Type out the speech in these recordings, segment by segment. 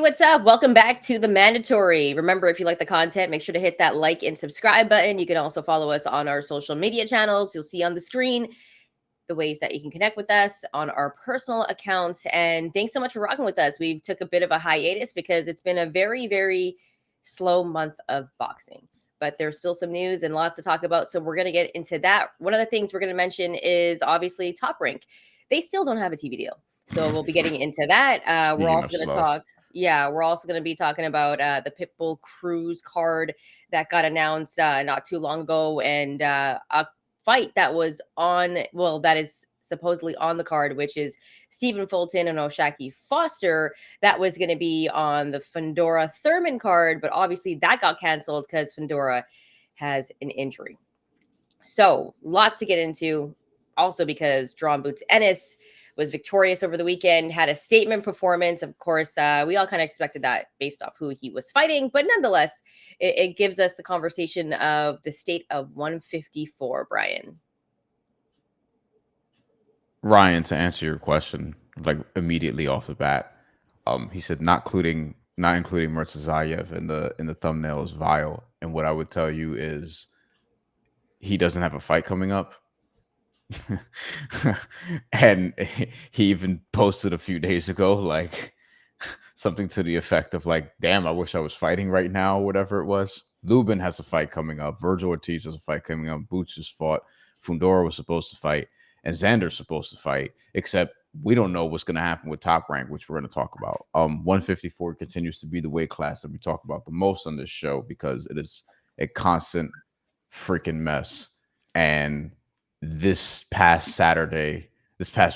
what's up? Welcome back to the Mandatory. Remember, if you like the content, make sure to hit that like and subscribe button. You can also follow us on our social media channels. You'll see on the screen the ways that you can connect with us on our personal accounts. And thanks so much for rocking with us. We took a bit of a hiatus because it's been a very, very slow month of boxing. But there's still some news and lots to talk about. So we're going to get into that. One of the things we're going to mention is obviously Top Rank. They still don't have a TV deal. So we'll be getting into that. We're Speaking of also going to slow, talk. Yeah, we're also going to be talking about the Pitbull Cruise card that got announced not too long ago, and a fight that was on. Well, that is supposedly on the card, which is Stephen Fulton and Oshaki Foster. That was going to be on the Fedora Thurman card, but obviously that got canceled because Fedora has an injury. So, lot to get into. Also, because Jaron Boots Ennis was victorious over the weekend, had a statement performance. Of course, we all kind of expected that based off who he was fighting, but nonetheless, it gives us the conversation of the state of 154, Brian. Ryan, to answer your question, like immediately off the bat, he said not including Murtazayev in the thumbnail is vile. And what I would tell you is he doesn't have a fight coming up. And he even posted a few days ago like something to the effect of like, damn, I wish I was fighting right now, whatever it was. Lubin has a fight coming up. Vergil Ortiz has a fight coming up. Boots just fought. Fundora was supposed to fight. And Xander's supposed to fight, except we don't know what's going to happen with Top Rank, which we're going to talk about. 154 continues to be the weight class that we talk about the most on this show because it is a constant freaking mess. And this past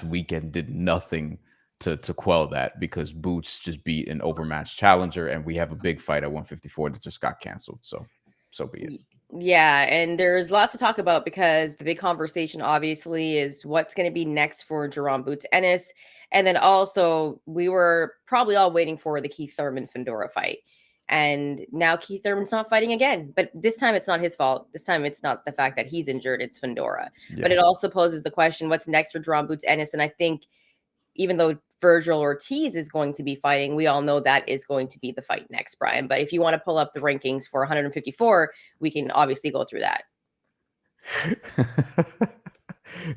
weekend did nothing to quell that because Boots just beat an overmatched challenger, and we have a big fight at 154 that just got canceled. So be it. Yeah, and there's lots to talk about because the big conversation obviously is what's going to be next for Jaron Boots Ennis. And then also, we were probably all waiting for the Keith Thurman Fedora fight. And now Keith Thurman's not fighting again. But this time it's not his fault. This time it's not the fact that he's injured, it's Fedora. But Yeah. it also poses the question, what's next for Jaron Boots Ennis? And I think even though Vergil Ortiz is going to be fighting, we all know that is going to be the fight next, Brian. But if you want to pull up the rankings for 154, we can obviously go through that.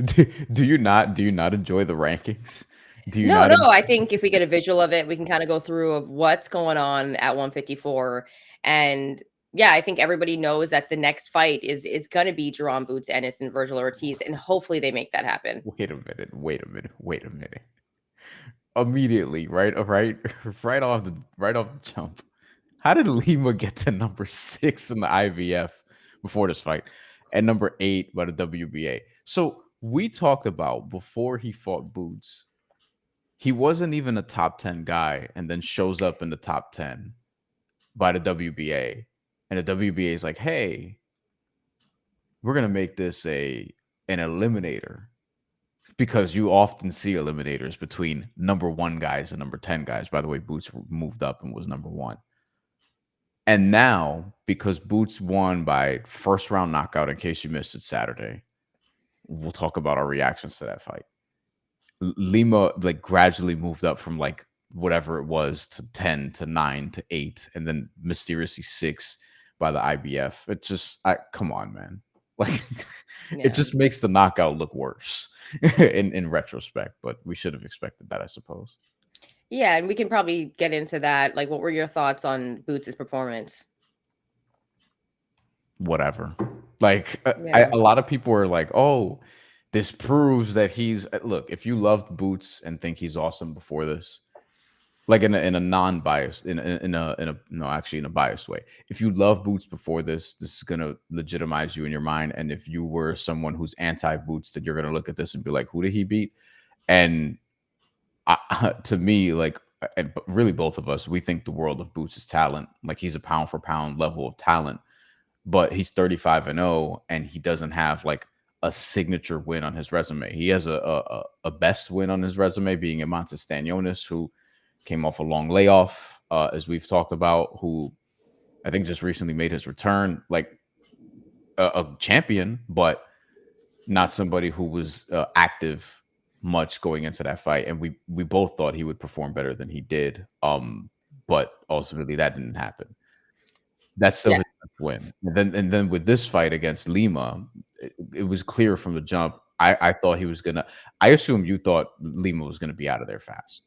Do you not enjoy the rankings? Do you No, not no, en- I think if we get a visual of it, we can kind of go through of what's going on at 154. And yeah, I think everybody knows that the next fight is going to be Jaron Boots Ennis and Vergil Ortiz, and hopefully they make that happen. wait a minute. Immediately, right? Right, right off the jump. How did Lima get to number 6 in the IVF before this fight and number 8 by the WBA? So we talked about before he fought Boots, he wasn't even a top 10 guy and then shows up in the top 10 by the WBA. And the WBA is like, hey, we're going to make this an eliminator because you often see eliminators between number 1 guys and number 10 guys. By the way, Boots moved up and was number 1. And now, because Boots won by first round knockout, in case you missed it Saturday, we'll talk about our reactions to that fight. Lima like gradually moved up from like whatever it was to 10 to 9 to 8 and then mysteriously 6 by the IBF. It just come on, man. Like it Yeah. just makes the knockout look worse in retrospect, but we should have expected that, I suppose. Yeah, and we can probably get into that. Like, what were your thoughts on Boots' performance? Whatever. Like Yeah. a lot of people are like, "Oh, this proves that he's look, if you loved Boots and think he's awesome before this, like in a non-biased in a no, actually in a biased way. If you love Boots before this is going to legitimize you in your mind, and if you were someone who's anti-Boots, then you're going to look at this and be like, "Who did he beat?" And to me, like and really both of us, we think the world of Boots' talent. Like he's a pound for pound level of talent, but he's 35-0 and he doesn't have like a signature win on his resume. He has a best win on his resume being Imantas Stanionis, who came off a long layoff, as we've talked about, who I think just recently made his return, like a champion, but not somebody who was active much going into that fight. And we both thought he would perform better than he did. but ultimately that didn't happen. That's still Yeah. his best win. And then with this fight against Lima, it was clear from the jump. I thought he was gonna. I assume you thought Lima was gonna be out of there fast.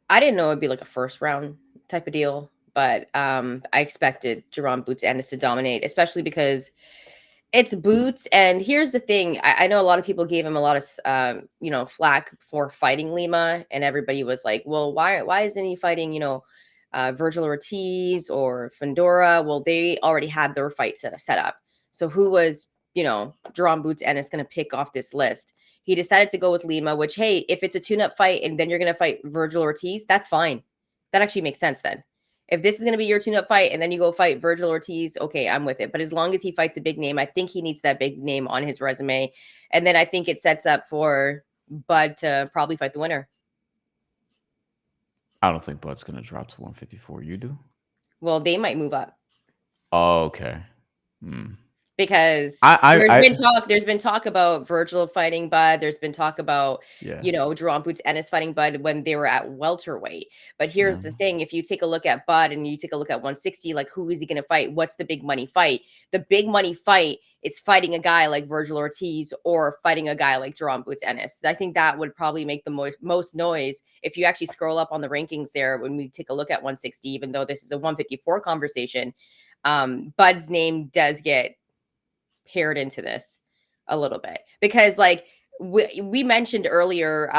I didn't know it'd be like a first round type of deal, but I expected Jaron Boots Ennis to dominate, especially because it's Boots. And here's the thing: I know a lot of people gave him a lot of flack for fighting Lima, and everybody was like, "Well, why isn't he fighting Vergil Ortiz or Fandora?" Well, they already had their fight set up. So who was Jaron Boots Ennis going to pick off this list? He decided to go with Lima, which, hey, if it's a tune-up fight and then you're going to fight Vergil Ortiz, that's fine. That actually makes sense then. If this is going to be your tune-up fight and then you go fight Vergil Ortiz, okay, I'm with it. But as long as he fights a big name, I think he needs that big name on his resume. And then I think it sets up for Bud to probably fight the winner. I don't think Bud's gonna drop to 154. You do? Well, they might move up. Oh, okay. Hmm. Because I there's been talk about Vergil fighting Bud. There's been talk about, yeah, Jaron Boots Ennis fighting Bud when they were at welterweight. But yeah. here's the thing. If you take a look at Bud and you take a look at 160, like, who is he going to fight? What's the big money fight? The big money fight is fighting a guy like Vergil Ortiz or fighting a guy like Jaron Boots Ennis. I think that would probably make the most noise if you actually scroll up on the rankings there when we take a look at 160, even though this is a 154 conversation. Bud's name does get paired into this a little bit because, like, we mentioned earlier,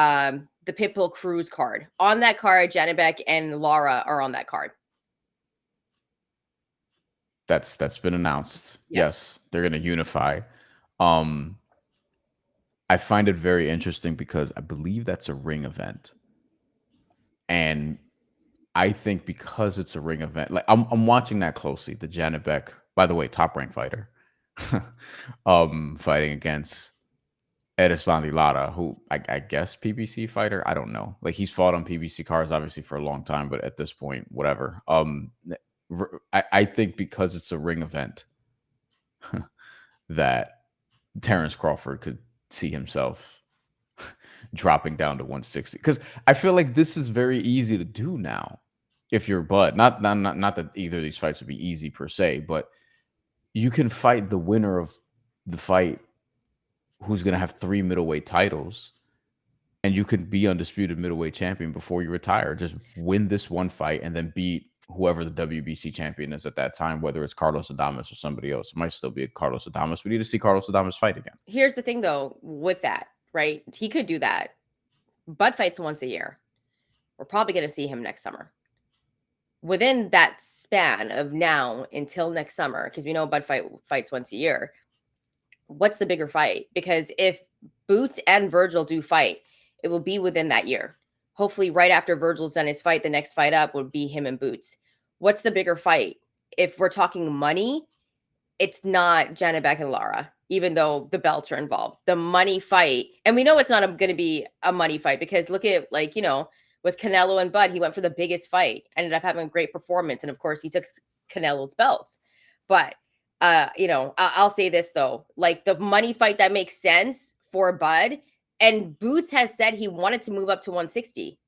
the Pitbull Cruise card. On that card, Janibek and Lara are on that card. That's been announced. Yes. Yes, they're gonna unify. Um, I find it very interesting because I believe that's a ring event, and I think because it's a ring event, like I'm watching that closely. The Janet Beck, by the way, top rank fighter, fighting against Edison Lara, who I guess PBC fighter. I don't know. Like he's fought on PBC cards obviously for a long time, but at this point, whatever. I think because it's a ring event that Terrence Crawford could see himself dropping down to 160 because I feel like this is very easy to do now. If you're Bud, not that either of these fights would be easy per se, but you can fight the winner of the fight who's going to have 3 middleweight titles, and you could be undisputed middleweight champion before you retire. Just win this one fight and then beat whoever the WBC champion is at that time, whether it's Carlos Adames or somebody else. It might still be Carlos Adames. We need to see Carlos Adames fight again. Here's the thing, though, with that, right? He could do that. Bud fights once a year. We're probably going to see him next summer. Within that span of now until next summer, because we know Bud fights once a year, what's the bigger fight? Because if Boots and Vergil do fight, it will be within that year. Hopefully, right after Virgil's done his fight, the next fight up would be him and Boots. What's the bigger fight? If we're talking money, it's not Janibek and Lara, even though the belts are involved. The money fight, and we know it's not going to be a money fight because look at, like, with Canelo and Bud, he went for the biggest fight, ended up having a great performance, and of course, he took Canelo's belts. But I'll say this though, like the money fight that makes sense for Bud, and Boots has said he wanted to move up to 160.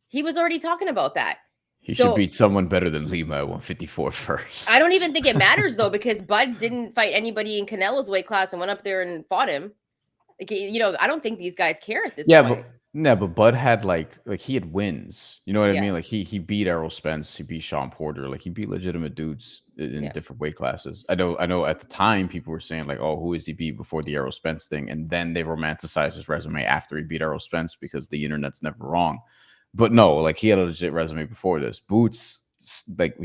He was already talking about that. He should So beat someone better than Lima at 154 first. I don't even think it matters though, because Bud didn't fight anybody in Canelo's weight class and went up there and fought him. Like, I don't think these guys care at this point. But Bud had like he had wins. You know what I Yeah. mean? Like he beat Errol Spence, he beat Sean Porter, like he beat legitimate dudes in Yeah. different weight classes. I know at the time people were saying like, oh, who is he beat before the Errol Spence thing? And then they romanticized his resume after he beat Errol Spence because the internet's never wrong. But no, like he had a legit resume before this. Boots, like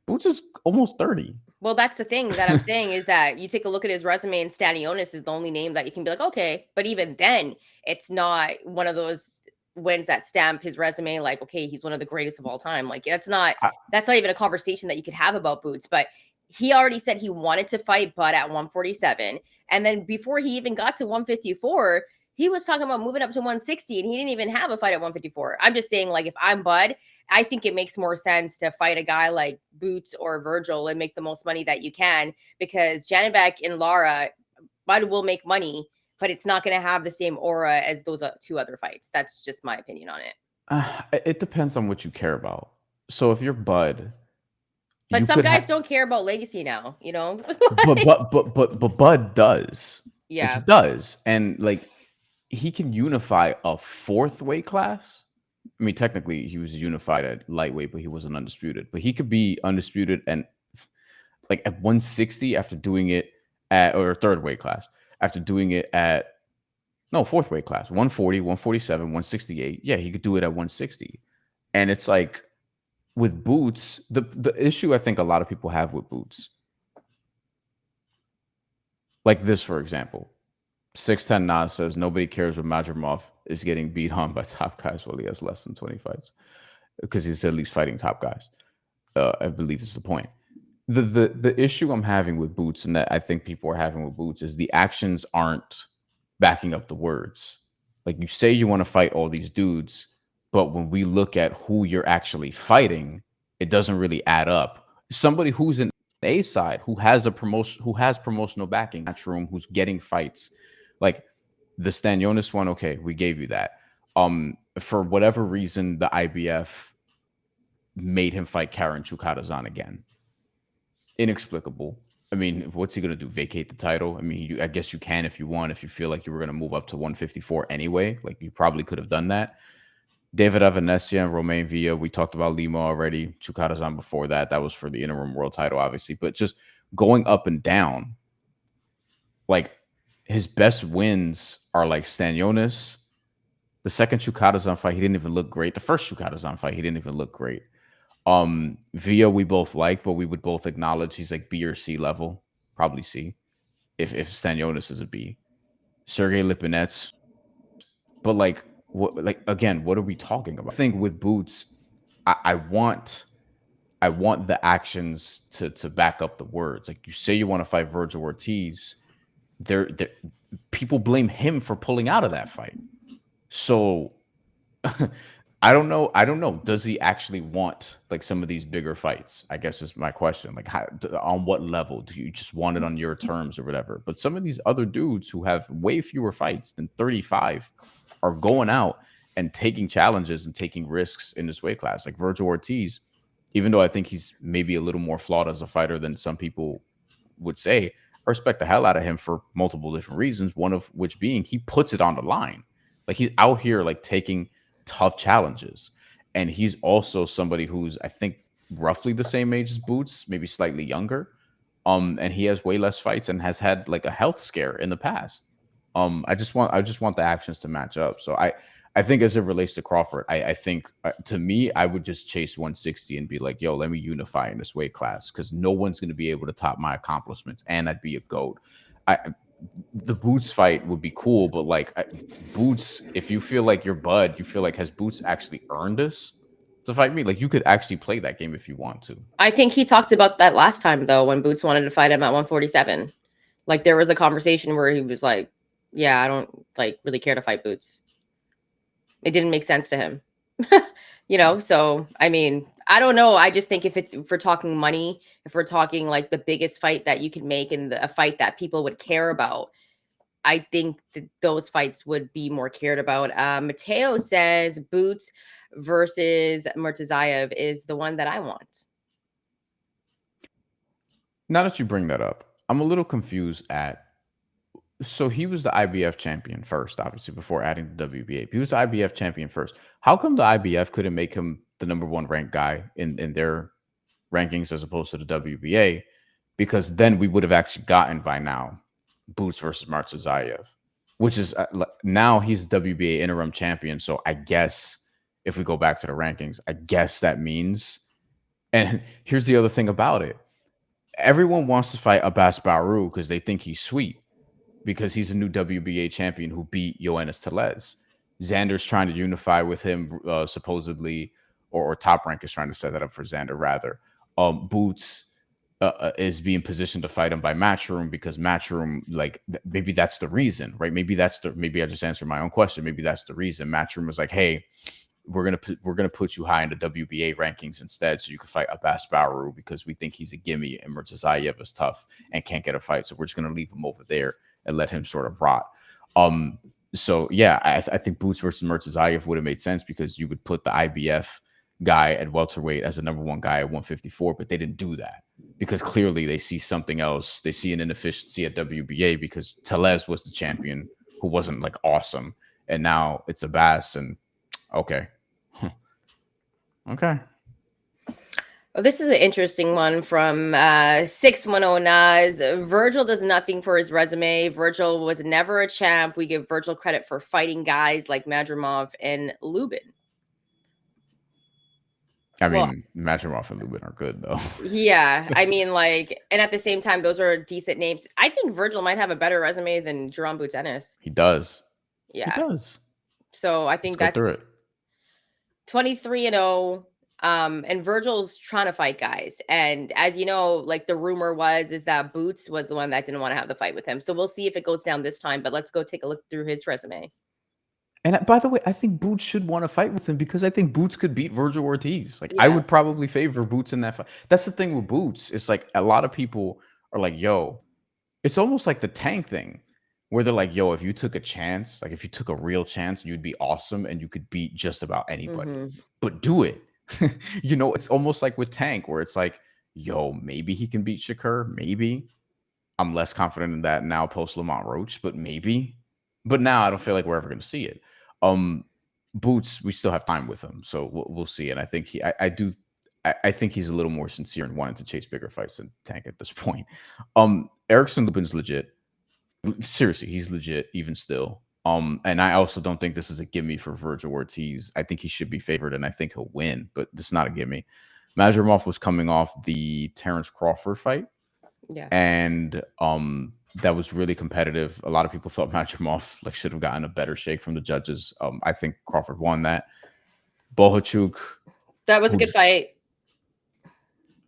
Boots is almost 30. Well, that's the thing that I'm saying is that you take a look at his resume and Stanionis is the only name that you can be like, okay. But even then, it's not one of those wins that stamp his resume like, okay, he's one of the greatest of all time. Like that's not even a conversation that you could have about Boots. But he already said he wanted to fight Bud at 147. And then before he even got to 154, he was talking about moving up to 160 and he didn't even have a fight at 154. I'm just saying, like, if I'm Bud, I think it makes more sense to fight a guy like Boots or Vergil and make the most money that you can, because Janibek and Lara, Bud will make money, but it's not going to have the same aura as those two other fights. That's just my opinion on it. It depends on what you care about. So if you're Bud, But you some could guys have, don't care about legacy now, you know? but Like, Bud does. Like he yeah. does, and like he can unify a fourth weight class. I mean, technically he was unified at lightweight, but he wasn't undisputed. But he could be undisputed and like at 160 after doing it at or third weight class after doing it at no fourth weight class 140, 147, 168. Yeah, he could do it at 160, and it's like with Boots, the issue I think a lot of people have with Boots, like this for example, 610 Nas says nobody cares when Madrimov is getting beat on by top guys while he has less than 20 fights because he's at least fighting top guys. I believe is the point. The issue I'm having with Boots and that I think people are having with Boots is the actions aren't backing up the words. Like you say you want to fight all these dudes, but when we look at who you're actually fighting, it doesn't really add up. Somebody who's an A side who has a promotion who has promotional backing, match room, who's getting fights, like the Stanionis one. Okay, we gave you that. For whatever reason, the IBF made him fight Karen Chukadazan again. Inexplicable. I mean, what's he gonna do? Vacate the title? I mean, I guess you can if you want. If you feel like you were gonna move up to 154 anyway, like you probably could have done that. David Avanessia and Romain Villa. We talked about Lima already. Chukadazan before that. That was for the interim world title, obviously. But just going up and down, like his best wins are like Stanionis. The second Chukadazan fight, he didn't even look great. The first Chukadazan fight, he didn't even look great. Villa we both like, but we would both acknowledge he's like B or C level, probably C. If Stanionis is a B, Sergey Lipinets, but like what? Like again, what are we talking about? I think with Boots, I want the actions to back up the words. Like you say you want to fight Vergil Ortiz, there people blame him for pulling out of that fight. So I don't know. I don't know. Does he actually want like some of these bigger fights? I guess is my question. Like, on what level do you just want it on your terms or whatever? But some of these other dudes who have way fewer fights than 35 are going out and taking challenges and taking risks in this weight class. Like Vergil Ortiz, even though I think he's maybe a little more flawed as a fighter than some people would say, I respect the hell out of him for multiple different reasons. One of which being he puts it on the line. Like he's out here like taking tough challenges. And he's also somebody who's, I think, roughly the same age as Boots, maybe slightly younger. And he has way less fights and has had like a health scare in the past. I just want the actions to match up. So I think as it relates to Crawford, I think to me, I would just chase 160 and be like, yo, let me unify in this weight class because no one's going to be able to top my accomplishments, and I'd be a goat. I The Boots fight would be cool, but like Boots, if you feel like your Bud, you feel like has Boots actually earned this to fight me? Like you could actually play that game if you want to. I think he talked about that last time though when Boots wanted to fight him at 147. Like there was a conversation where he was like, "Yeah, I don't like really care to fight Boots." It didn't make sense to him. You know, so I mean, I don't know. I just think if we're talking money, if we're talking like the biggest fight that you can make and a fight that people would care about, I think that those fights would be more cared about. Mateo says Boots versus Murtazayev is the one that I want. Now that you bring that up, I'm a little confused at. So he was the IBF champion first, obviously, before adding the WBA. He was the IBF champion first. How come the IBF couldn't make him the number one ranked guy in their rankings as opposed to the WBA? Because then we would have actually gotten by now Boots versus Martazayev, which is now he's WBA interim champion. So I guess if we go back to the rankings, I guess that means. And here's the other thing about it: everyone wants to fight Abbas Baru because they think he's sweet because he's a new WBA champion who beat Yoenis Telez. Xander's trying to unify with him, supposedly, or Top Rank is trying to set that up for Xander, rather. Boots is being positioned to fight him by Matchroom because Matchroom, like, maybe that's the reason, right? Maybe I just answered my own question. Maybe that's the reason. Matchroom was like, hey, we're gonna put you high in the WBA rankings instead, so you can fight Abbas Baru because we think he's a gimme and Murtazayev is tough and can't get a fight, so we're just gonna leave him over there and let him sort of rot. So yeah, I think Boots versus Murtazayev would have made sense because you would put the IBF guy at welterweight as a number one guy at 154, but they didn't do that because clearly they see something else. They see an inefficiency at WBA because Tellez was the champion who wasn't like awesome, and now it's Abbas and okay, okay. Well, this is an interesting one from 610 Nas. Vergil does nothing for his resume. Vergil was never a champ. We give Vergil credit for fighting guys like Madrimov and Lubin. I Well, mean, Matchermoff and Lubin are good though. yeah, I mean, like, and at the same time, those are decent names. I think Vergil might have a better resume than Jaron Boots Ennis. He does. He Yeah. does. So I Let's think go through that's it. 23-0. And Vergil's trying to fight guys. And as you know, like the rumor is that Boots was the one that didn't want to have the fight with him. So we'll see if it goes down this time. But let's go take a look through his resume. And by the way, I think Boots should want to fight with him because I think Boots could beat Vergil Ortiz. Like I Yeah. would probably favor Boots in that fight. That's the thing with Boots. It's like a lot of people are like, yo, it's almost like the Tank thing where they're like, yo, if you took a chance, like if you took a real chance, you'd be awesome and you could beat just about anybody. Mm-hmm. But do it. It's almost like with Tank where it's like, yo, maybe he can beat Shakur. Maybe. I'm less confident in that now post Lamont Roach, but maybe. But now I don't feel like we're ever going to see it. Boots, we still have time with him, so we'll see. And I think I think he's a little more sincere in wanting to chase bigger fights than Tank at this point. Erickson Lubin's legit. Seriously, he's legit even still. And I also don't think this is a gimme for Vergil Ortiz. I think he should be favored, and I think he'll win, but this is not a gimme. Madrimov was coming off the Terrence Crawford fight. Yeah. And that was really competitive. A lot of people thought Madrimov should have gotten a better shake from the judges. I think Crawford won that. Bohachuk. That was a good fight.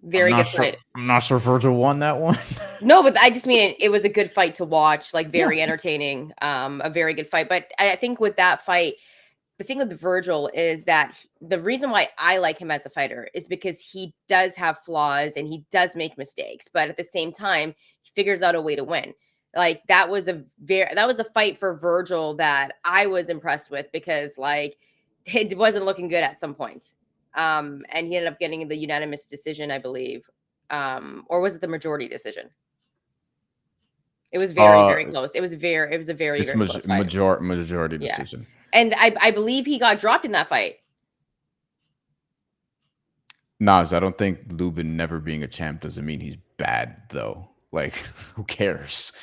Very good fight. I'm not sure Vergil won that one. No, but I just mean it was a good fight to watch, like very entertaining. A very good fight. But I think with that fight, the thing with Vergil is that the reason why I like him as a fighter is because he does have flaws and he does make mistakes, but at the same time, he figures out a way to win. Like that was a fight for Vergil that I was impressed with because like it wasn't looking good at some points. And he ended up getting the unanimous decision, I believe. Or was it the majority decision? It was very close. It was a very close fight. Majority Yeah. decision. And I believe he got dropped in that fight. Nas, I don't think Lubin never being a champ doesn't mean he's bad, though. Like, who cares?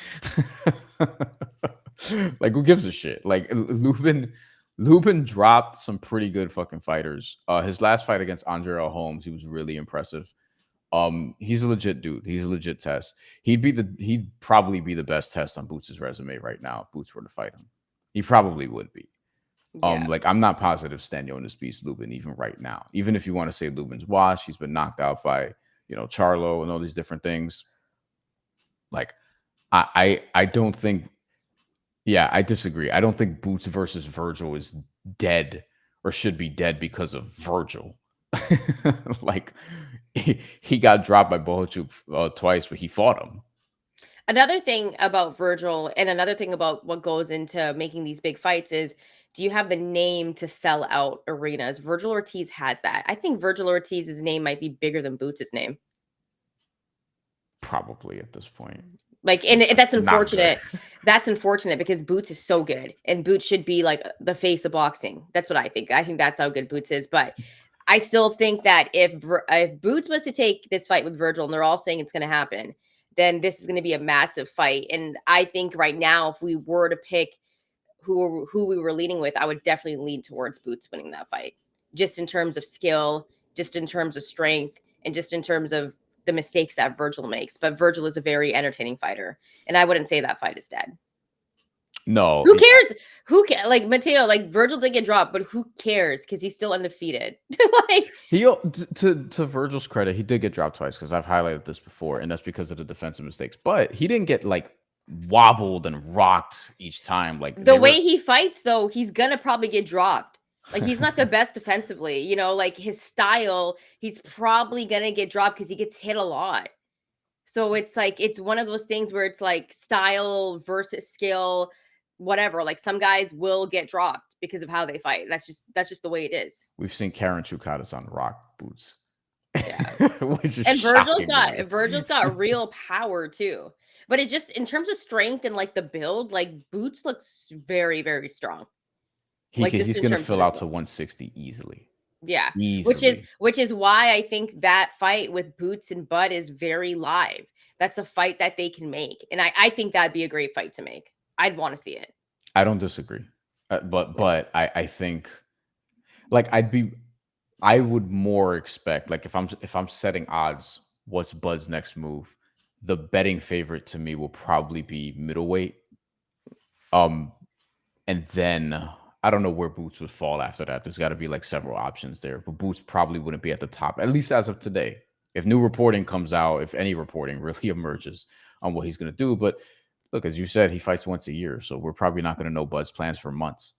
Like, who gives a shit? Like, Lubin dropped some pretty good fucking fighters. His last fight against Andre L. Holmes, he was really impressive. He's a legit dude. He's a legit test. He'd probably be the best test on Boots' resume right now if Boots were to fight him. He probably would be. Yeah. Like I'm not positive Stanionis beats Lubin even right now. Even if you want to say Lubin's washed, he's been knocked out by Charlo and all these different things. Like I don't think. Yeah, I disagree. I don't think Boots versus Vergil is dead or should be dead because of Vergil. Like he got dropped by Bohachuk twice, but he fought him. Another thing about Vergil and another thing about what goes into making these big fights is, do you have the name to sell out arenas? Vergil Ortiz has that. I think Vergil Ortiz's name might be bigger than Boots' name. Probably at this point. Like, and that's unfortunate. That's unfortunate because Boots is so good, and Boots should be like the face of boxing. That's what I think. I think that's how good Boots is. But I still think that if Boots was to take this fight with Vergil, and they're all saying it's going to happen, then this is going to be a massive fight. And I think right now, if we were to pick who we were leaning with, I would definitely lean towards Boots winning that fight, just in terms of skill, just in terms of strength, and just in terms of the mistakes that Vergil makes. But Vergil is a very entertaining fighter, and I wouldn't say that fight is dead. No. Who cares? Like Mateo, like Vergil did get dropped, but who cares? Because he's still undefeated. Like he to Vergil's credit, he did get dropped twice because I've highlighted this before, and that's because of the defensive mistakes. But he didn't get like wobbled and rocked each time. Like the way he fights, though, he's gonna probably get dropped. Like he's not the best defensively, like his style, he's probably gonna get dropped because he gets hit a lot. So it's like it's one of those things where it's like style versus skill. whatever. Like some guys will get dropped because of how they fight. That's just the way it is. We've seen Karen Chukadas on rock boots, Yeah. which is And shocking to me. Vergil's got real power too. But it just in terms of strength and like the build, like Boots looks very, very strong. Like just He's in gonna terms of fill his out to build. 160 easily. Yeah. Easily. Which is why I think that fight with Boots and Bud is very live. That's a fight that they can make. And I think that'd be a great fight to make. I'd want to see it. I don't disagree. But Yeah. I think like I would more expect, like if I'm setting odds, what's Bud's next move? The betting favorite to me will probably be middleweight. Um and then I don't know where Boots would fall after that. There's got to be like several options there, but Boots probably wouldn't be at the top, at least as of today. If new reporting comes out, if any reporting really emerges on what he's going to do. But look, as you said, he fights once a year, so we're probably not going to know Bud's plans for months.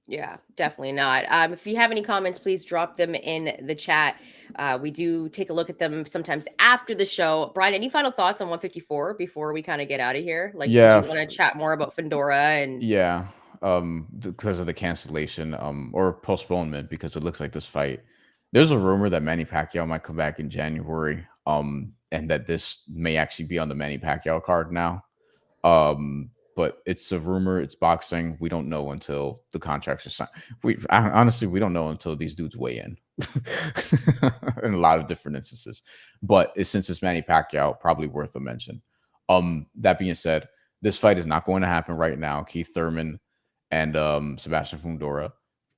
Yeah, definitely not. If you have any comments, please drop them in the chat. We do take a look at them sometimes after the show. Brian, any final thoughts on 154 before we kind of get out of here? Like, did Yeah, you want to chat more about Fedora and yeah. Because of the cancellation, or postponement, because it looks like this fight. There's a rumor that Manny Pacquiao might come back in January. And that this may actually be on the Manny Pacquiao card now. But it's a rumor. It's boxing. We don't know until the contracts are signed. Honestly, we don't know until these dudes weigh in, in a lot of different instances. But since it's Manny Pacquiao, probably worth a mention. That being said, this fight is not going to happen right now. Keith Thurman and Sebastian Fundora.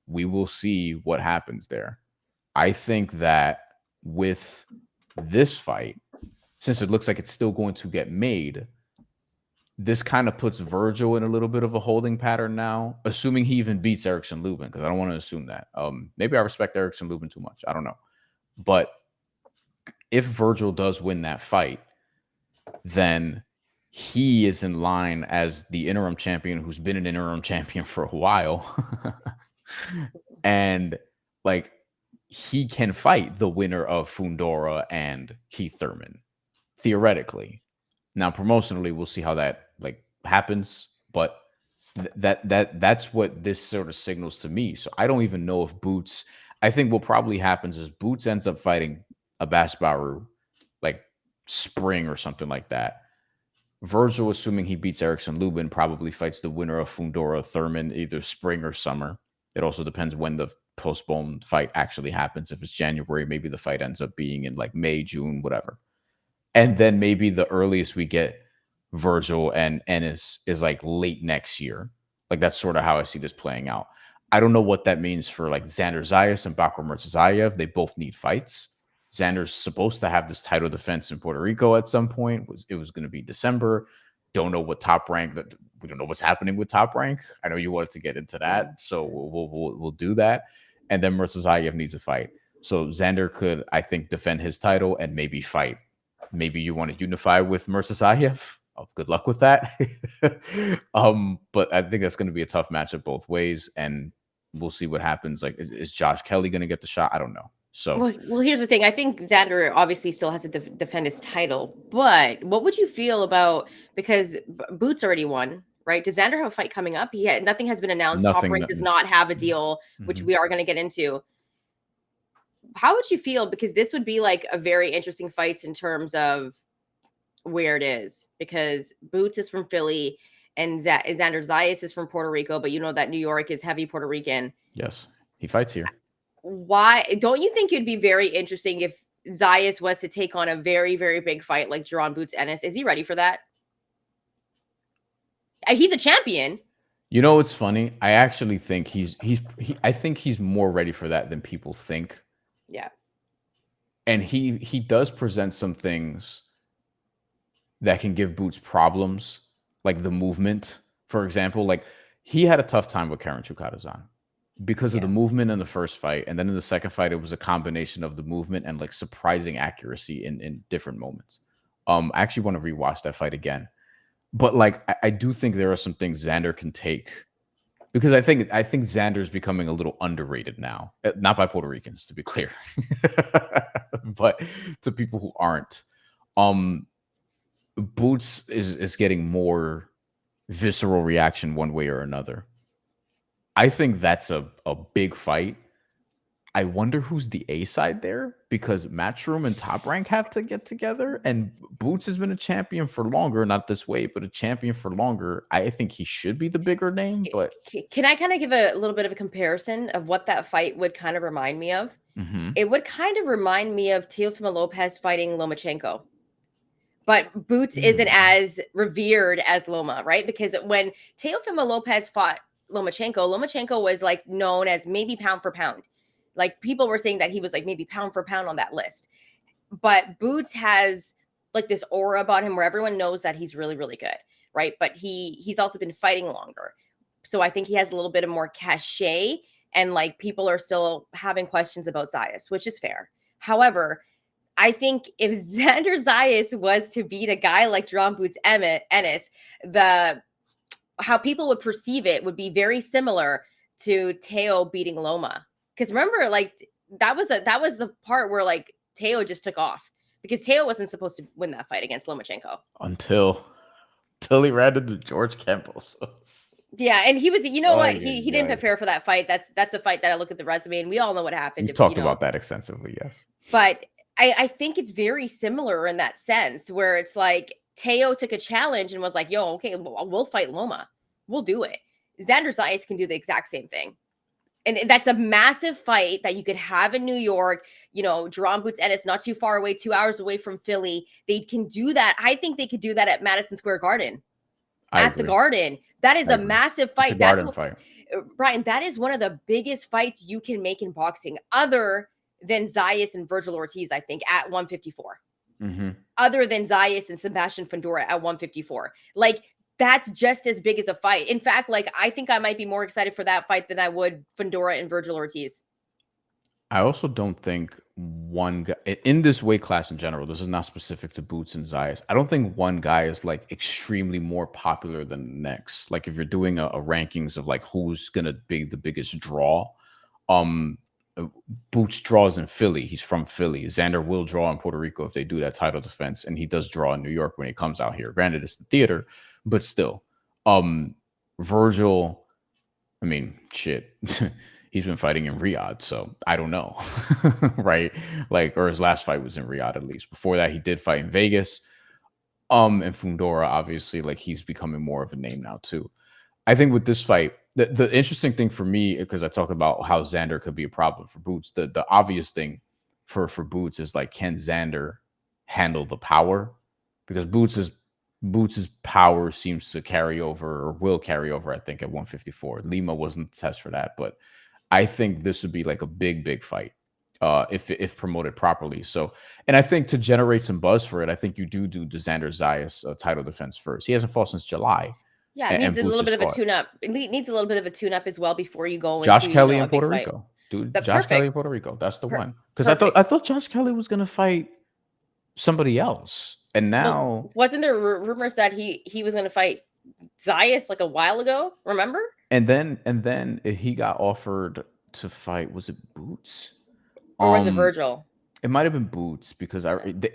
We will see what happens there. I think that with this fight, since it looks like it's still going to get made, this kind of puts Vergil in a little bit of a holding pattern now, assuming he even beats Erickson Lubin, because I don't want to assume that. Maybe I respect Erickson Lubin too much. I don't know. But if Vergil does win that fight, then he is in line as the interim champion who's been an interim champion for a while. And like he can fight the winner of Fundora and Keith Thurman, theoretically. Now, promotionally, we'll see how that like happens, but that's what this sort of signals to me. So I don't even know if Boots. I think what probably happens is Boots ends up fighting a Baru like spring or something like that. Vergil, assuming he beats Erickson Lubin, probably fights the winner of Fundora Thurman either spring or summer. It also depends when the postponed fight actually happens. If it's January, maybe the fight ends up being in like May, June, whatever. And then maybe the earliest we get Vergil and Ennis is like late next year. Like that's sort of how I see this playing out. I don't know what that means for like Xander Zayas and Bakar Murtazayev. They both need fights. Xander's supposed to have this title defense in Puerto Rico at some point. It was going to be December. Don't know what Top Rank. That we don't know what's happening with Top Rank. I know you wanted to get into that, so we'll do that. And then Murtazayev needs a fight. So Xander could, I think, defend his title and maybe fight. Maybe you want to unify with Murtazayev. Oh, good luck with that. But I think that's going to be a tough matchup both ways, and we'll see what happens. Like, is Josh Kelly going to get the shot? I don't know. So, well, here's the thing. I think Xander obviously still has to defend his title, but what would you feel about because Boots already won, right? Does Xander have a fight coming up? Nothing has been announced. Top nothing. Rank does not have a deal, which we are going to get into. How would you feel? Because this would be like a very interesting fight in terms of where it is, because Boots is from Philly and Xander Zayas is from Puerto Rico, but you know that New York is heavy Puerto Rican. Yes, he fights here. Why don't you think it'd be very interesting if Zayas was to take on a very, very big fight like Jaron Boots Ennis? Is he ready for that? He's a champion. You know what's funny? I actually think I think he's more ready for that than people think. Yeah. And he does present some things that can give Boots problems, like the movement, for example. Like he had a tough time with Karen Chukadazan because of the movement in the first fight. And then in the second fight, it was a combination of the movement and like surprising accuracy in different moments. I actually want to rewatch that fight again. But like I do think there are some things Xander can take, because I think Xander's becoming a little underrated now. Not by Puerto Ricans, to be clear, but to people who aren't. Boots is getting more visceral reaction one way or another. I think that's a big fight. I wonder who's the A side there because Matchroom and Top Rank have to get together, and Boots has been a champion for longer, not this way, but a champion for longer. I think he should be the bigger name, but Can I kind of give a little bit of a comparison of what that fight would kind of remind me of? mhm. It would kind of remind me of Teofimo Lopez fighting Lomachenko. But Boots isn't Mm. as revered as Loma, right? Because when Teofimo Lopez fought Lomachenko was like known as maybe pound for pound. Like people were saying that he was like maybe pound for pound on that list. But Boots has like this aura about him where everyone knows that he's really, really good, right? But he's also been fighting longer. So I think he has a little bit of more cachet, and like people are still having questions about Zayas, which is fair. However, I think if Xander Zayas was to beat a guy like Jaron Boots Ennis, the how people would perceive it would be very similar to Teo beating Loma. Because remember, like that was the part where like Teo just took off because Teo wasn't supposed to win that fight against Lomachenko. Until he ran into George Campbell. Yeah, and he was, you know Oh what, yeah, he didn't yeah. prepare for that fight. That's a fight that I look at the resume and we all know what happened. We've You talked know, about that extensively. Yes. but I think it's very similar in that sense where it's like Teo took a challenge and was like, yo, okay, we'll fight Loma. We'll do it. Xander Zayas can do the exact same thing. And that's a massive fight that you could have in New York. You know, Jaron Boots Ennis, not too far away, 2 hours away from Philly. They can do that. I think they could do that at Madison Square Garden. I At the agree. Garden. That is I a agree. massive It's a fight. That's garden what, fight. Brian, that is one of the biggest fights you can make in boxing, other than Zayas and Vergil Ortiz, I think, at 154. Mm-hmm. Other than Zayas and Sebastian Fundora at 154. Like, that's just as big as a fight. In fact, like, I think I might be more excited for that fight than I would Fundora and Vergil Ortiz. I also don't think one guy in this weight class in general, this is not specific to Boots and Zayas. I don't think one guy is like extremely more popular than the next. Like if you're doing a rankings of like who's gonna be the biggest draw, um uh, Boots draws in Philly. He's from Philly. Xander will draw in Puerto Rico if they do that title defense, and he does draw in New York when he comes out here. Granted, it's the theater, but still. Vergil, I mean, shit. He's been fighting in Riyadh, so I don't know. Right? Like, or his last fight was in Riyadh at least. Before that, he did fight in Vegas. And Fundora, obviously, like he's becoming more of a name now too. I think with this fight, the interesting thing for me, because I talk about how Xander could be a problem for Boots, the obvious thing for Boots is like, can Xander handle the power? Because Boots's power seems to carry over or will carry over, I think, at 154. Lima wasn't the test for that, but I think this would be like a big fight if promoted properly. So, and I think to generate some buzz for it, I think you do the Xander Zayas title defense first. He hasn't fought since July, Yeah, it needs and a Boots little bit just of a fought. tune up. It needs a little bit of a tune up as well before you go Josh into, Kelly a in big Puerto fight. Rico, dude. But Josh Kelly perfect. in Puerto Rico. That's the one. Because Perfect. I thought Josh Kelly was gonna fight somebody else, and Well, now wasn't there rumors that he was going to fight Zayas like a while ago? Remember? and then he got offered to fight. Was it Boots? Or was it Um, Vergil? It might have been Boots because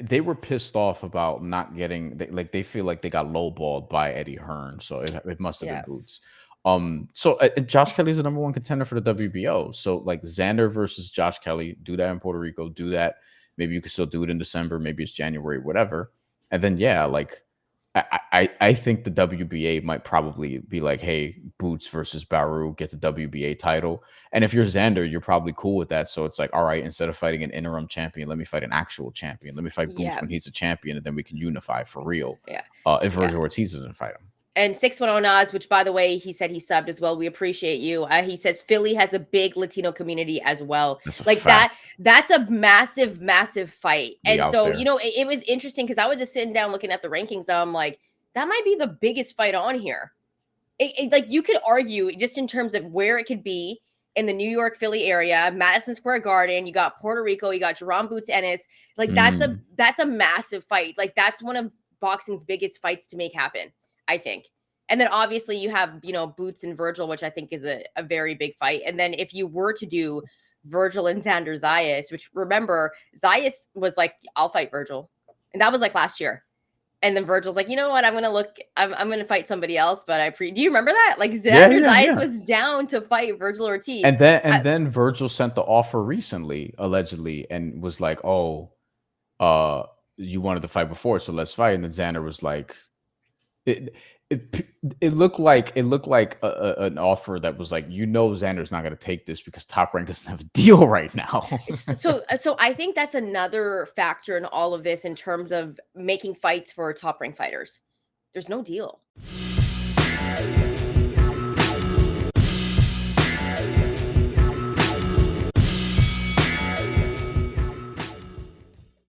they were pissed off about not getting they feel like they got lowballed by Eddie Hearn, so it must have been Yeah. Boots. So Josh Kelly's the number one contender for the WBO. So like Xander versus Josh Kelly, do that in Puerto Rico, do that. Maybe you could still do it in December, maybe it's January, whatever. And then yeah, like I think the WBA might probably be like, hey, Boots versus Baru, get the WBA title. And if you're Xander, you're probably cool with that. So it's like, all right, instead of fighting an interim champion, let me fight an actual champion. Let me fight Boots Yeah. when he's a champion, and then we can unify for real. Yeah. If Yeah. Vergil Ortiz doesn't fight him. And 610 Nas, which by the way, he said he subbed as well. We appreciate you. He says Philly has a big Latino community as well. That's a Like fact. that's a massive fight. We And out so, there. it was interesting because I was just sitting down looking at the rankings and I'm like, that might be the biggest fight on here. Like you could argue just in terms of where it could be in the New York, Philly area, Madison Square Garden, you got Puerto Rico, you got Jaron Boots Ennis. Like Mm. that's a massive fight. Like that's one of boxing's biggest fights to make happen, I think. And then obviously you have, Boots and Vergil, which I think is a very big fight. And then if you were to do Vergil and Xander Zayas, which remember, Zayas was like, I'll fight Vergil. And that was like last year. And then Virgil's like, you know what? I'm gonna fight somebody else, but do you remember that? Like Yeah, Xander yeah, Zayas yeah. was down to fight Vergil Ortiz. And then Vergil sent the offer recently, allegedly, and was like, "Oh, uh, you wanted to fight before, so let's fight." And then Xander was like, it it it looked like an offer that was like, Xander's not gonna take this because Top Rank doesn't have a deal right now. So I think that's another factor in all of this in terms of making fights for top rank fighters. There's no deal.